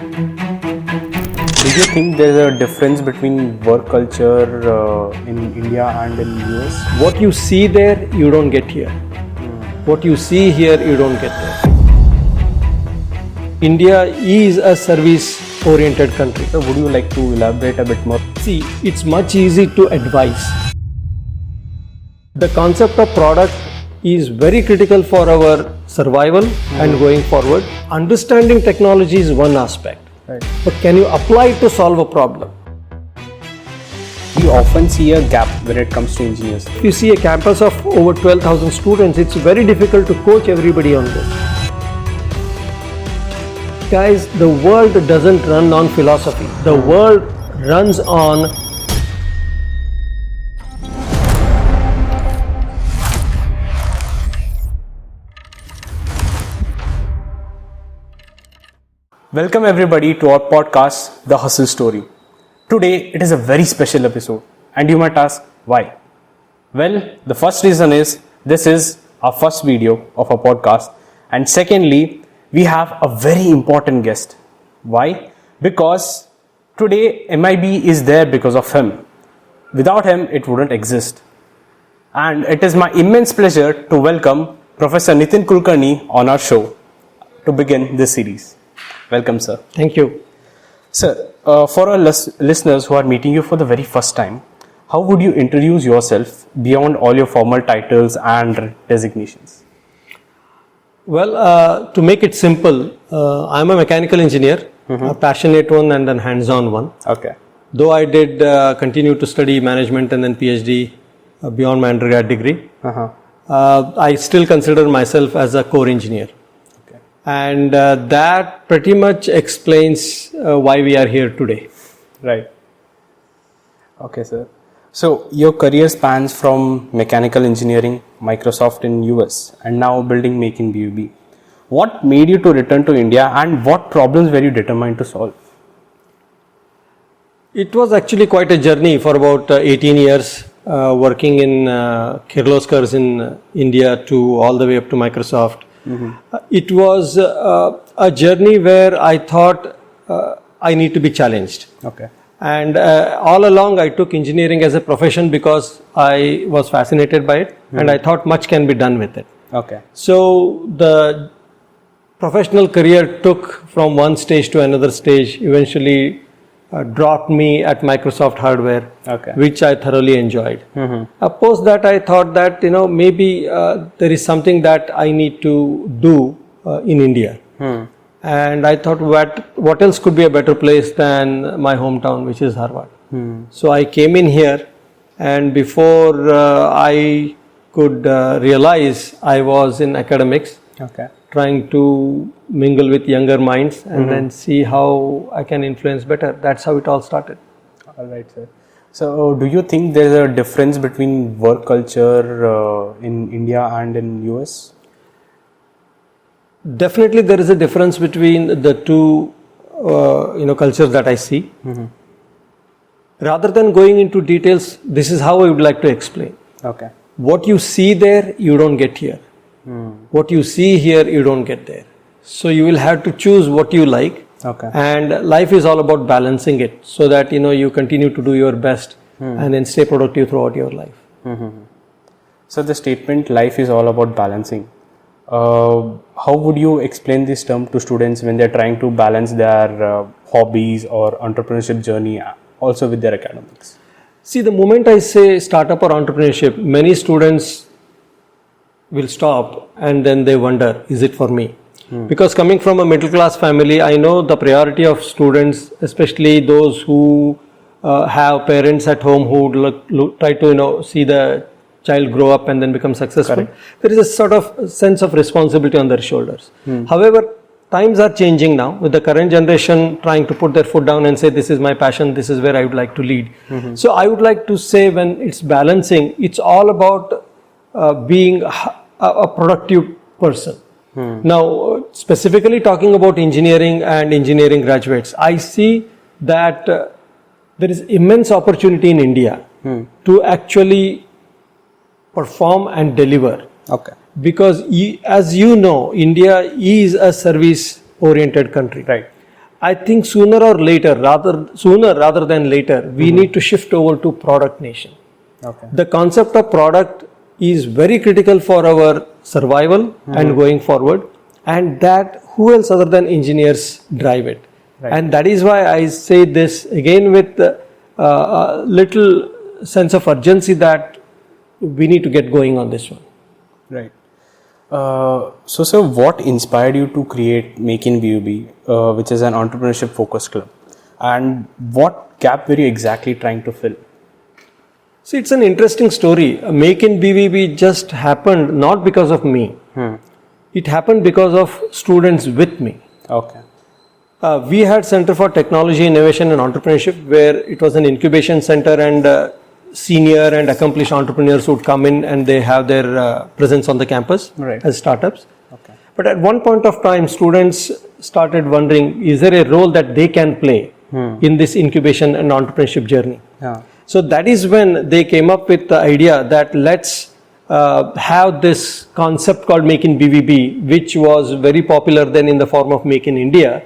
Do you think there's a difference between work culture in India and in US? What you see there, you don't get here. What you see here, you don't get there. India is a service-oriented country. So would you like to elaborate a bit more? See, it's much easy to advise. The concept of product is very critical for our survival and going forward. Understanding technology is one aspect. Right. But can you apply it to solve a problem? We often see a gap when it comes to engineers. If you see a campus of over 12,000 students, it's very difficult to coach everybody on this. Guys, the world doesn't run on philosophy. The world runs on Welcome everybody to our podcast, The Hustle Story. Today it is a very special episode and you might ask why. Well, the first reason is this is our first video of our podcast, and secondly, we have a very important guest. Why? Because today MIB is there because of him. Without him it wouldn't exist. And it is my immense pleasure to welcome Professor Nitin Kulkarni on our show to begin this series. Welcome, sir. Thank you. Sir, for our listeners who are meeting you for the very first time, how would you introduce yourself beyond all your formal titles and designations? Well, to make it simple, I'm a mechanical engineer, a passionate one and a hands-on one. Okay. Though I did continue to study management and then PhD beyond my undergrad degree, I still consider myself as a core engineer. And that pretty much explains why we are here today. Right. Okay, sir. So your career spans from mechanical engineering, Microsoft in US, and now building Make BVB. What made you to return to India and what problems were you determined to solve? It was actually quite a journey for about 18 years, working in Kirloskars in India to all the way up to Microsoft. It was a journey where I thought I need to be challenged. Okay. And all along I took engineering as a profession because I was fascinated by it and I thought much can be done with it. Okay. So the professional career took from one stage to another stage, eventually dropped me at Microsoft Hardware, which I thoroughly enjoyed. Post that I thought that maybe there is something that I need to do in India. And I thought what else could be a better place than my hometown, which is Harvard. So I came in here, and before I could realize, I was in academics. Trying to mingle with younger minds and then see how I can influence better. That's how it all started. All right, sir. So, do you think there's a difference between work culture in India and in US? Definitely, there is a difference between the two, cultures that I see. Rather than going into details, this is how I would like to explain. Okay. What you see there, you don't get here. What you see here, you don't get there. So you will have to choose what you like. Okay. And life is all about balancing it so that you continue to do your best and then stay productive throughout your life. So the statement "life is all about balancing." How would you explain this term to students when they're trying to balance their hobbies or entrepreneurship journey also with their academics? See, the moment I say startup or entrepreneurship, many students will stop and then they wonder, is it for me? Because coming from a middle class family, I know the priority of students, especially those who have parents at home who try to see the child grow up and then become successful. Correct. There is a sort of sense of responsibility on their shoulders. However, times are changing now with the current generation trying to put their foot down and say, this is my passion, this is where I would like to lead. So I would like to say, when it's balancing, it's all about being a productive person. Now, specifically talking about engineering and engineering graduates, I see that there is immense opportunity in India to actually perform and deliver. Okay. Because as you know, India is a service-oriented country. Right. I think sooner rather than later, we need to shift over to product nation. Okay. The concept of product is very critical for our survival and going forward, and that who else other than engineers drive it. Right. And that is why I say this again with a little sense of urgency that we need to get going on this one. Right. So, sir, what inspired you to create Make BVB, which is an entrepreneurship focused club? And what gap were you exactly trying to fill? See, it's an interesting story. Make BVB just happened not because of me. It happened because of students with me. Okay. We had Center for Technology, Innovation and Entrepreneurship, where it was an incubation center, and senior and accomplished entrepreneurs would come in and they have their presence on the campus as startups. Okay. But at one point of time, students started wondering, is there a role that they can play in this incubation and entrepreneurship journey? Yeah. So that is when they came up with the idea that let's have this concept called Make BVB, which was very popular then in the form of Make in India.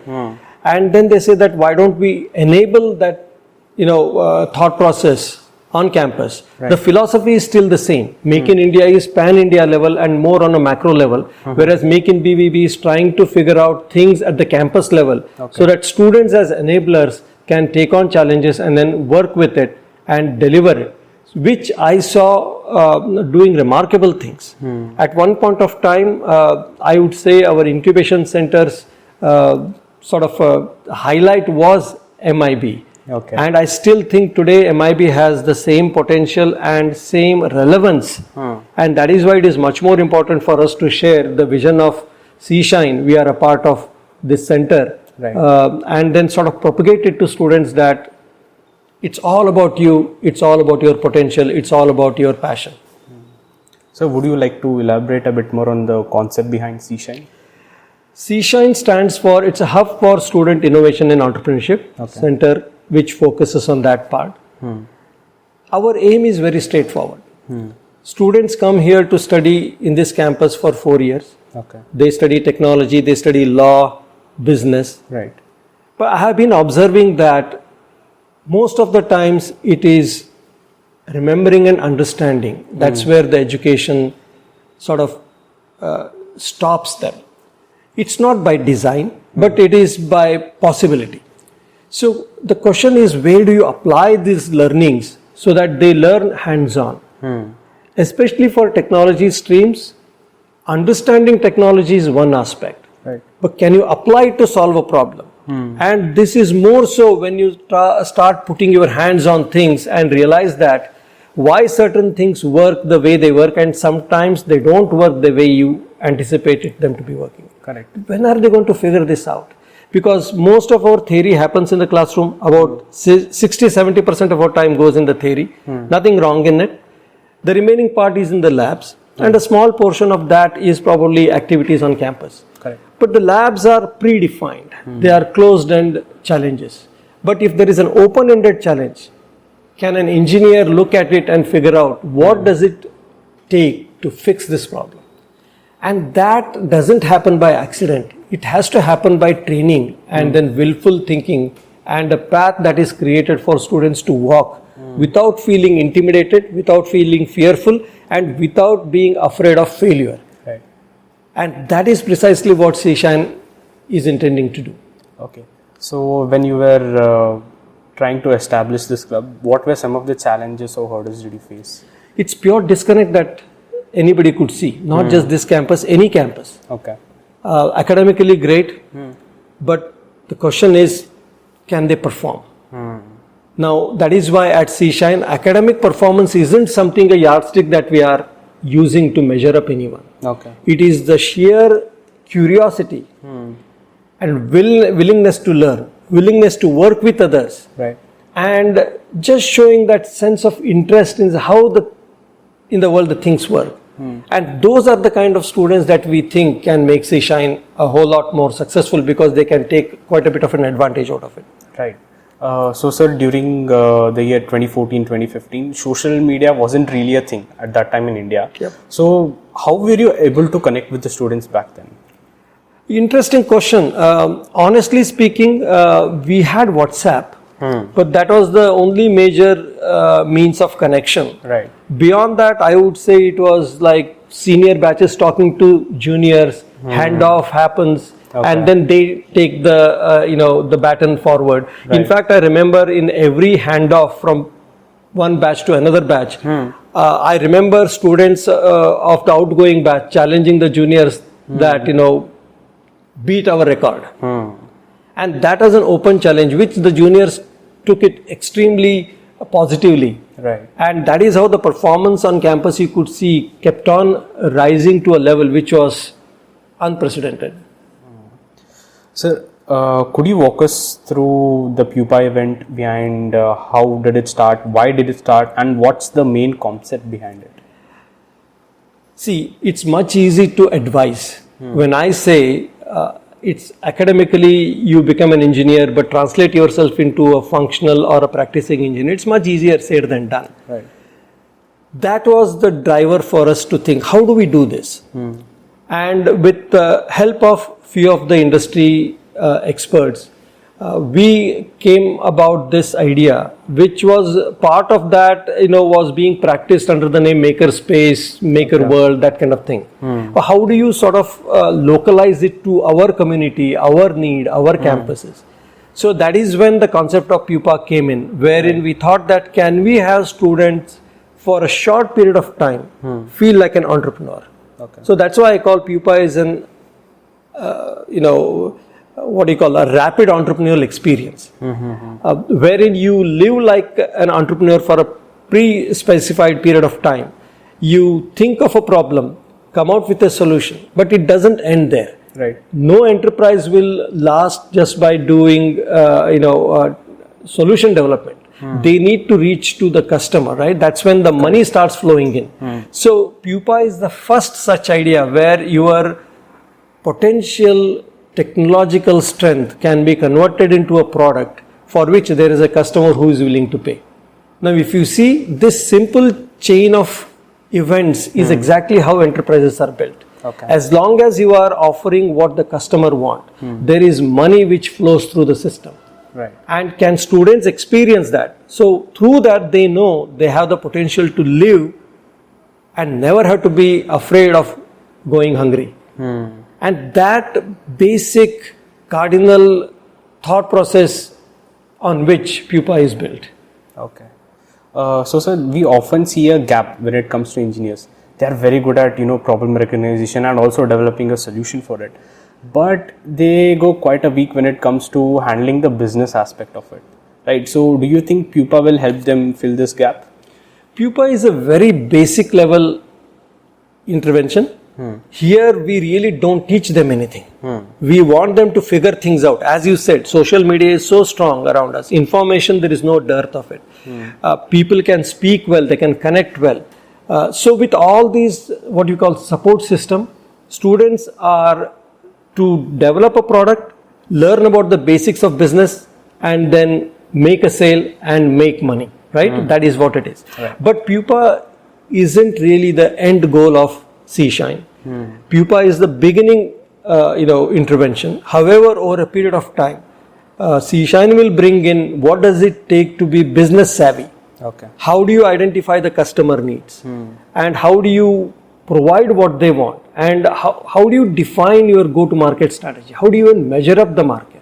And then they say that why don't we enable that, thought process on campus. Right. The philosophy is still the same. Make in India is pan-India level and more on a macro level, whereas Make in BVB is trying to figure out things at the campus level so that students as enablers can take on challenges and then work with it and deliver it, which I saw doing remarkable things. At one point of time, I would say our incubation centers highlight was MIB. Okay. And I still think today MIB has the same potential and same relevance. And that is why it is much more important for us to share the vision of C-Shine. We are a part of this center. Right. And then sort of propagate it to students that it's all about you, it's all about your potential, it's all about your passion. So would you like to elaborate a bit more on the concept behind C-Shine? C-Shine stands for, it's a hub for student innovation and entrepreneurship center, which focuses on that part. Our aim is very straightforward. Students come here to study in this campus for 4 years. Okay. They study technology, they study law, business. Right. But I have been observing that most of the times it is remembering and understanding. That's where the education sort of stops them. It's not by design, but it is by possibility. So the question is, where do you apply these learnings so that they learn hands-on? Especially for technology streams, understanding technology is one aspect. Right. But can you apply it to solve a problem? And this is more so when you start putting your hands on things and realize that why certain things work the way they work and sometimes they don't work the way you anticipated them to be working. Correct. When are they going to figure this out? Because most of our theory happens in the classroom. About 60-70% of our time goes in the theory. Nothing wrong in it. The remaining part is in the labs. And a small portion of that is probably activities on campus. Correct. But the labs are predefined. They are closed-end challenges. But if there is an open-ended challenge, can an engineer look at it and figure out what does it take to fix this problem? And that doesn't happen by accident. It has to happen by training and then willful thinking and a path that is created for students to walk without feeling intimidated, without feeling fearful, and without being afraid of failure. Right. And that is precisely what C-Shine is intending to do. Okay. So when you were trying to establish this club, what were some of the challenges or hurdles did you face? It's pure disconnect that anybody could see, not just this campus, any campus. Okay. Academically great, but the question is, can they perform? Now, that is why at C-Shine, academic performance isn't something, a yardstick that we are using to measure up anyone. Okay. It is the sheer curiosity and willingness to learn, willingness to work with others, Right. and just showing that sense of interest in how in the world the things work. And those are the kind of students that we think can make C-Shine a whole lot more successful because they can take quite a bit of an advantage out of it. Right. So, sir, during the year 2014-2015, social media wasn't really a thing at that time in India. Yep. So, how were you able to connect with the students back then? Interesting question. Honestly speaking, we had WhatsApp, but that was the only major means of connection. Right. Beyond that, I would say it was like senior batches talking to juniors, handoff happens, and then they take the baton forward. In fact, I remember in every handoff from one batch to another batch, I remember students of the outgoing batch challenging the juniors that beat our record, and that was an open challenge which the juniors took it extremely positively. Right. And that is how the performance on campus, you could see, kept on rising to a level which was unprecedented. So, could you walk us through the Pupa event behind how did it start, why did it start, and what's the main concept behind it? See, it's much easy to advise. When I say it's academically you become an engineer, but translate yourself into a functional or a practicing engineer, it's much easier said than done. Right. That was the driver for us to think, how do we do this? And with the help of few of the industry experts, we came about this idea, which was part of that, was being practiced under the name Maker Space, Maker World, that kind of thing. But how do you sort of localize it to our community, our need, our campuses? So that is when the concept of Pupa came in, wherein we thought that can we have students for a short period of time feel like an entrepreneur. Okay. So that's why I call Pupa is an, what do you call, a rapid entrepreneurial experience, wherein you live like an entrepreneur for a pre-specified period of time. You think of a problem, come out with a solution, but it doesn't end there. Right. No enterprise will last just by doing, solution development. They need to reach to the customer, right? That's when the money starts flowing in. So Pupa is the first such idea where your potential technological strength can be converted into a product for which there is a customer who is willing to pay. Now, if you see, this simple chain of events is exactly how enterprises are built. Okay. As long as you are offering what the customer wants, there is money which flows through the system. Right. And can students experience that? So through that, they know they have the potential to live and never have to be afraid of going hungry. And that basic cardinal thought process on which Pupa is built. Okay. So sir, we often see a gap when it comes to engineers. They are very good at problem recognition and also developing a solution for it, but they go quite a weak when it comes to handling the business aspect of it, right? So do you think Pupa will help them fill this gap? Pupa is a very basic level intervention. Here we really don't teach them anything. We want them to figure things out. As you said, social media is so strong around us. Information, there is no dearth of it. People can speak well, they can connect well. So with all these, what you call support system, students are to develop a product, learn about the basics of business, and then make a sale and make money, right? That is what it is. Right. But Pupa isn't really the end goal of C-Shine. Pupa is the beginning, intervention. However, over a period of time, C-Shine will bring in what does it take to be business savvy. Okay. How do you identify the customer needs? And how do you provide what they want? And how do you define your go-to-market strategy? How do you even measure up the market?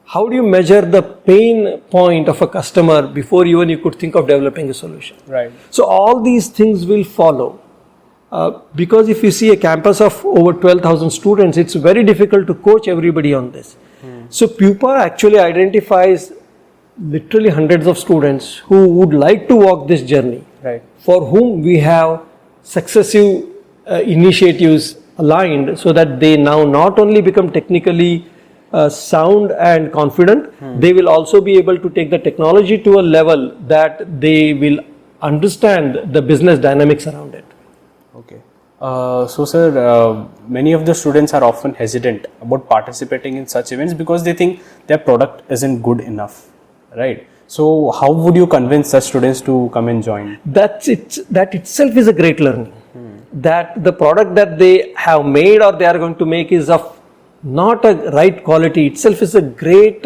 How do you measure the pain point of a customer before even you could think of developing a solution? Right. So all these things will follow. Because if you see a campus of over 12,000 students, it's very difficult to coach everybody on this. So Pupa actually identifies literally hundreds of students who would like to walk this journey, Right. for whom we have successive initiatives aligned so that they now not only become technically sound and confident, they will also be able to take the technology to a level that they will understand the business dynamics around it. Okay. So sir, many of the students are often hesitant about participating in such events because they think their product isn't good enough, right? So how would you convince such students to come and join? That itself is a great learning. That the product that they have made or they are going to make is of not a right quality itself is a great,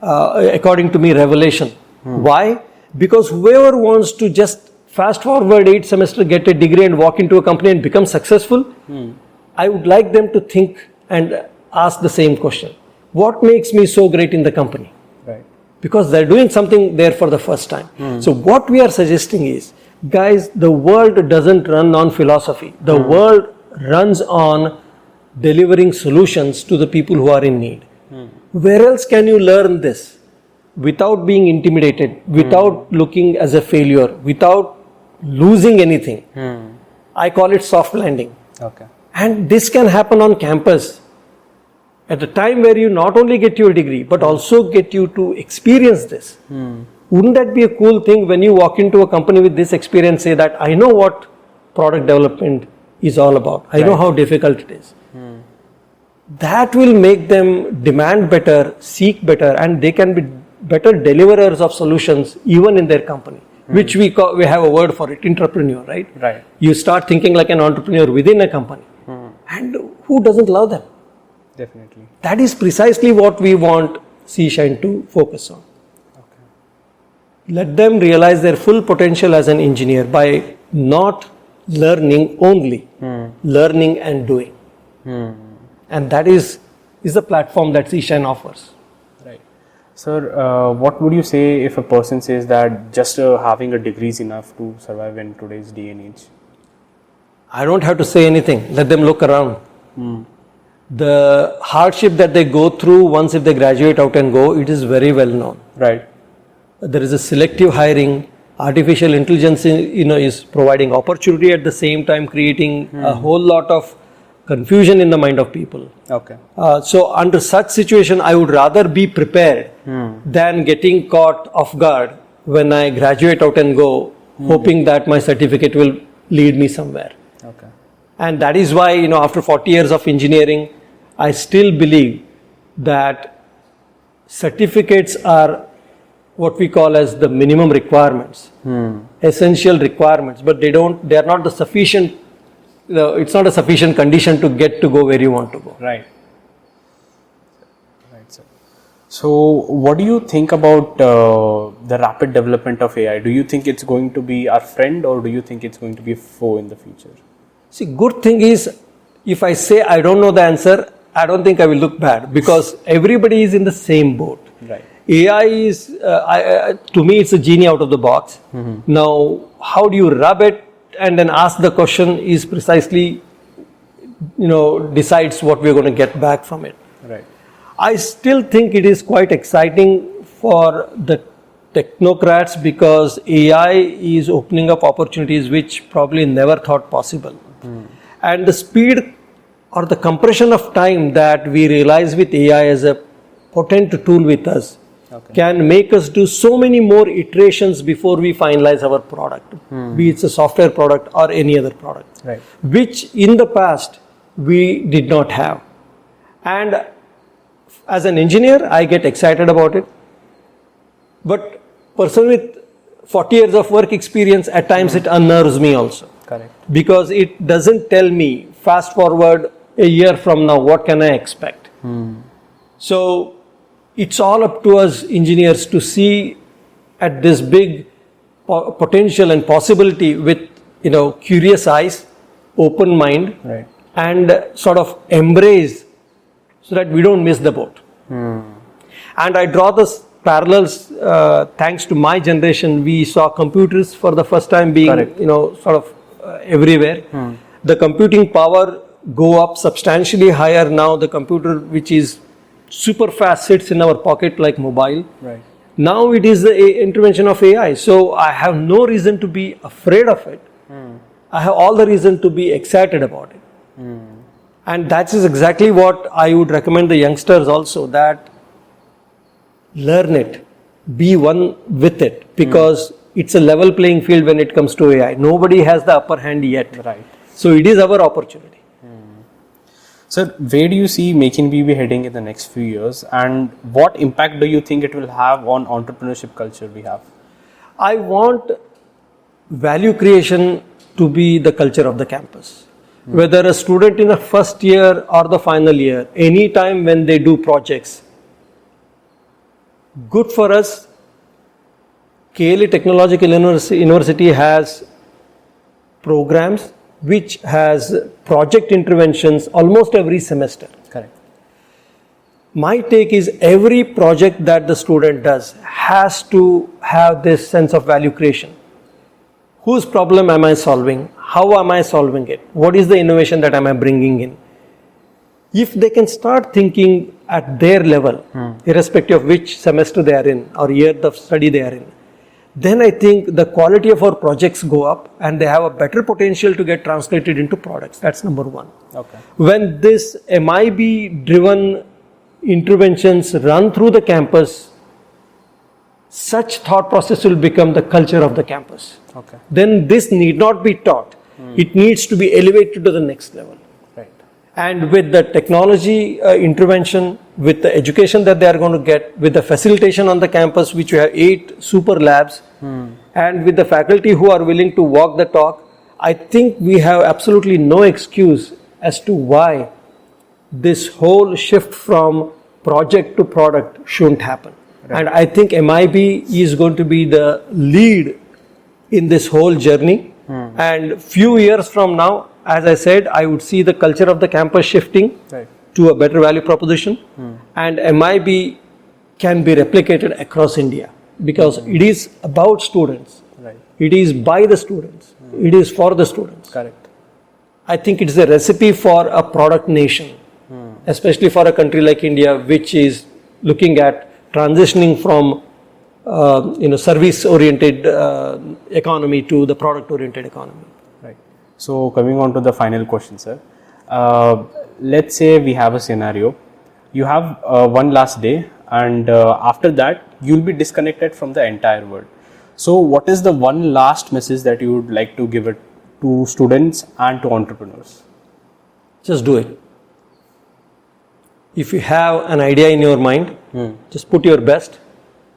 according to me, revelation. Why? Because whoever wants to just fast forward 8 semesters, get a degree and walk into a company and become successful, I would like them to think and ask the same question. What makes me so great in the company? Right. Because they're doing something there for the first time. So what we are suggesting is, guys, the world doesn't run on philosophy. The world runs on delivering solutions to the people who are in need. Where else can you learn this without being intimidated, without looking as a failure, without losing anything? I call it soft landing. Okay. And this can happen on campus at a time where you not only get your degree, but also get you to experience this. Wouldn't that be a cool thing when you walk into a company with this experience, say that I know what product development is all about. I know how difficult it is. That will make them demand better, seek better, and they can be better deliverers of solutions even in their company, which we have a word for it, entrepreneur, right? Right. You start thinking like an entrepreneur within a company. And who doesn't love them? Definitely. That is precisely what we want C-Shine to focus on. Let them realize their full potential as an engineer by not learning only, learning and doing. And that is the platform that C-Shine offers. Right. Sir, what would you say if a person says that just having a degree is enough to survive in today's day and age? I don't have to say anything. Let them look around. The hardship that they go through once if they graduate out and go, it is very well known. Right. There is a selective hiring. Artificial intelligence, is providing opportunity at the same time, creating a whole lot of confusion in the mind of people. Okay. So under such situation, I would rather be prepared than getting caught off guard when I graduate out and go, hoping that my certificate will lead me somewhere. Okay. And that is why, after 40 years of engineering, I still believe that certificates are what we call as the minimum requirements, essential requirements, but they are not the sufficient, it's not a sufficient condition to get to go where you want to go. Right. Right, sir. So, what do you think about the rapid development of AI? Do you think it's going to be our friend, or do you think it's going to be a foe in the future? See, good thing is, if I say I don't know the answer, I don't think I will look bad, because everybody is in the same boat. Right. AI is, to me, it's a genie out of the box. Now, how do you rub it and then ask the question is precisely, decides what we're going to get back from it. Right. I still think it is quite exciting for the technocrats because AI is opening up opportunities which probably never thought possible. And the speed or the compression of time that we realize with AI as a potent tool with us can make us do so many more iterations before we finalize our product, be it a software product or any other product, which in the past we did not have. And as an engineer, I get excited about it. But person with 40 years of work experience, at times it unnerves me also. Correct. Because it doesn't tell me, fast forward a year from now, what can I expect? So it's all up to us engineers to see at this big potential and possibility with, curious eyes, open mind, and sort of embrace so that we don't miss the boat. And I draw this parallels, thanks to my generation, we saw computers for the first time being, everywhere. The computing power go up substantially higher now. The computer, which is super fast, sits in our pocket like mobile. Right. Now it is the intervention of AI. So I have no reason to be afraid of it. I have all the reason to be excited about it. And that is exactly what I would recommend the youngsters also, that learn it, be one with it, because it's a level playing field when it comes to AI. Nobody has the upper hand yet. Right. So it is our opportunity. Sir, where do you see Make BVB heading in the next few years, and what impact do you think it will have on entrepreneurship culture we have? I want value creation to be the culture of the campus. Whether a student in the first year or the final year, anytime when they do projects, good for us, KLE Technological University has programs which has project interventions almost every semester. Correct. My take is every project that the student does has to have this sense of value creation. Whose problem am I solving? How am I solving it? What is the innovation that am I bringing in? If they can start thinking at their level, irrespective of which semester they are in or year of study they are in, then I think the quality of our projects go up and they have a better potential to get translated into products. That's number one. Okay. When this MIB driven interventions run through the campus, such thought process will become the culture of the campus. Okay. Then this need not be taught. It needs to be elevated to the next level. Right. And with the technology intervention, with the education that they are going to get, with the facilitation on the campus, which we have 8 super labs, and with the faculty who are willing to walk the talk, I think we have absolutely no excuse as to why this whole shift from project to product shouldn't happen. Right. And I think MIB is going to be the lead in this whole journey. And few years from now, as I said, I would see the culture of the campus shifting to a better value proposition, and MIB can be replicated across India because it is about students. Right. It is by the students. It is for the students. Correct. I think it is a recipe for a product nation, especially for a country like India, which is looking at transitioning from service-oriented economy to the product-oriented economy. Right. So coming on to the final question, sir. Let's say we have a scenario. You have one last day, and after that, you'll be disconnected from the entire world. So what is the one last message that you would like to give it to students and to entrepreneurs? Just do it. If you have an idea in your mind, just put your best.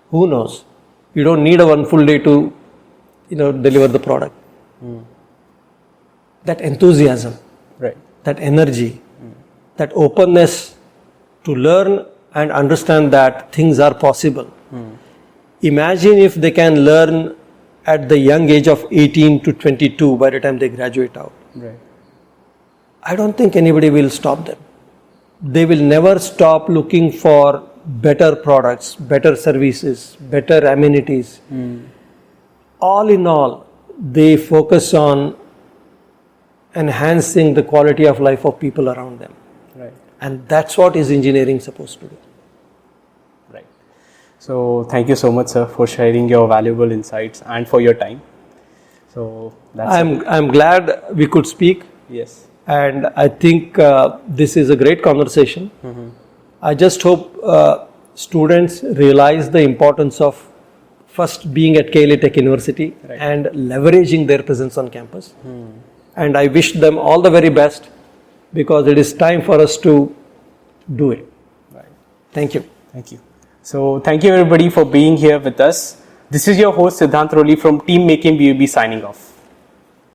Who knows? You don't need a one full day to, deliver the product. That enthusiasm, right, that energy, that openness to learn and understand that things are possible. Imagine if they can learn at the young age of 18 to 22 by the time they graduate out. Right. I don't think anybody will stop them. They will never stop looking for better products, better services, better amenities. All in all, they focus on enhancing the quality of life of people around them. Right. And that's what is engineering supposed to do. Right. So thank you so much, sir, for sharing your valuable insights and for your time. So that's I'm glad we could speak. Yes. And I think this is a great conversation. I just hope students realize the importance of first being at KLE Tech University and leveraging their presence on campus. And I wish them all the very best because it is time for us to do it. Right. Thank you. Thank you. So thank you everybody for being here with us. This is your host Siddhant Roli from Team Make BVB signing off.